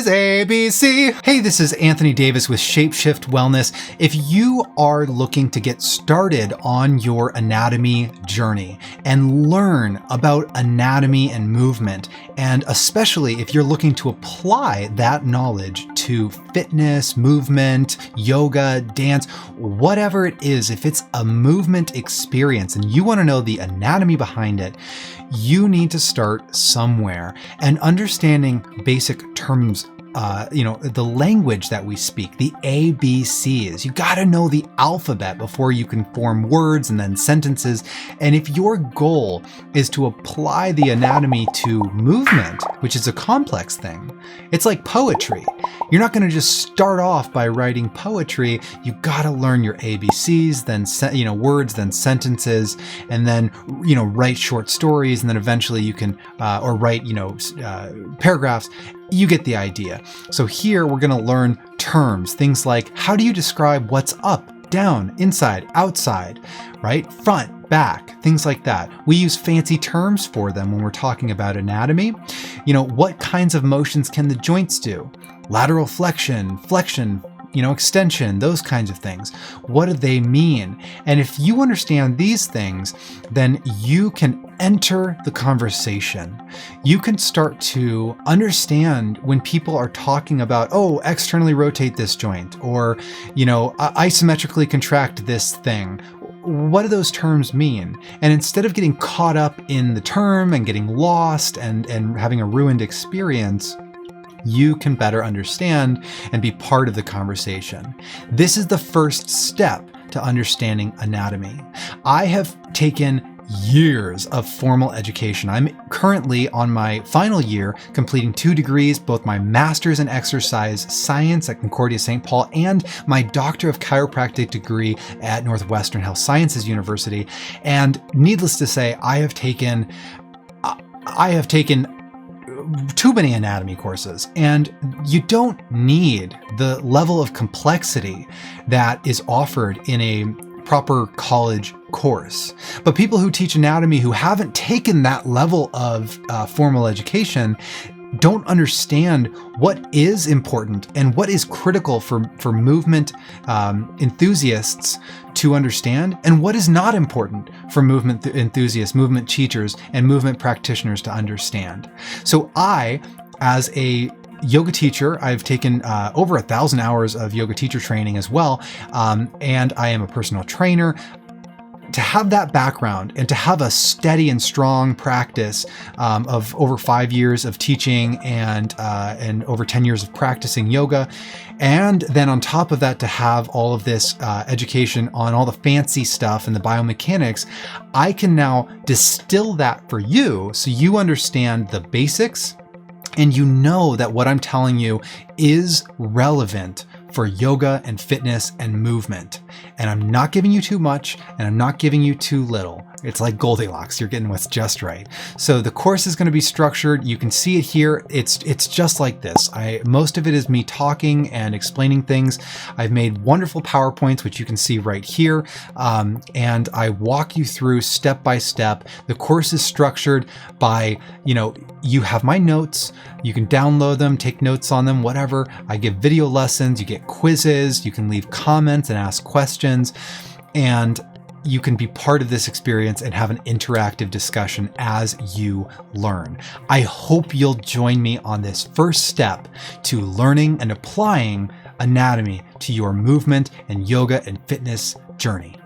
ABC. Hey, this is Anthony Davis with Shapeshift Wellness. If you are looking to get started on your anatomy journey and learn about anatomy and movement, and especially if you're looking to apply that knowledge to fitness, movement, yoga, dance, whatever it is, if it's a movement experience and you want to know the anatomy behind it, you need to start somewhere. And understanding basic terms, the language that we speak, the ABCs. You got to know the alphabet before you can form words and then sentences. And if your goal is to apply the anatomy to movement, which is a complex thing, it's like poetry. You're not going to just start off by writing poetry. You got to learn your ABCs, then words, then sentences, and then write short stories, and then eventually you can write paragraphs. You get the idea. So here we're going to learn terms, things like how do you describe what's up, down, inside, outside, right? Front, back, things like that. We use fancy terms for them when we're talking about anatomy. What kinds of motions can the joints do? Lateral flexion, extension, those kinds of things. What do they mean? And if you understand these things, then you can enter the conversation. You can start to understand when people are talking about, externally rotate this joint, or, isometrically contract this thing. What do those terms mean? And instead of getting caught up in the term and getting lost and having a ruined experience, you can better understand and be part of the conversation. This is the first step to understanding anatomy. I have taken years of formal education. I'm currently on my final year, completing 2 degrees, both my master's in exercise science at Concordia St. Paul and my Doctor of Chiropractic degree at Northwestern Health Sciences University. And needless to say, I have taken too many anatomy courses, and you don't need the level of complexity that is offered in a proper college course. But people who teach anatomy who haven't taken that level of formal education don't understand what is important and what is critical for movement enthusiasts to understand, and what is not important for movement enthusiasts, movement teachers, and movement practitioners to understand. So I, as a yoga teacher, I've taken over 1,000 hours of yoga teacher training as well, and I am a personal trainer. To have that background and to have a steady and strong practice of over 5 years of teaching and over 10 years of practicing yoga, and then on top of that to have all of this education on all the fancy stuff and the biomechanics, I can now distill that for you so you understand the basics and you know that what I'm telling you is relevant for yoga and fitness and movement. And I'm not giving you too much, and I'm not giving you too little. It's like Goldilocks, you're getting what's just right. So the course is going to be structured. You can see it here. It's just like this. Most of it is me talking and explaining things. I've made wonderful PowerPoints, which you can see right here. And I walk you through step by step. The course is structured by, you have my notes. You can download them, take notes on them, whatever. I give video lessons, you get quizzes, you can leave comments and ask questions, and you can be part of this experience and have an interactive discussion as you learn. I hope you'll join me on this first step to learning and applying anatomy to your movement and yoga and fitness journey.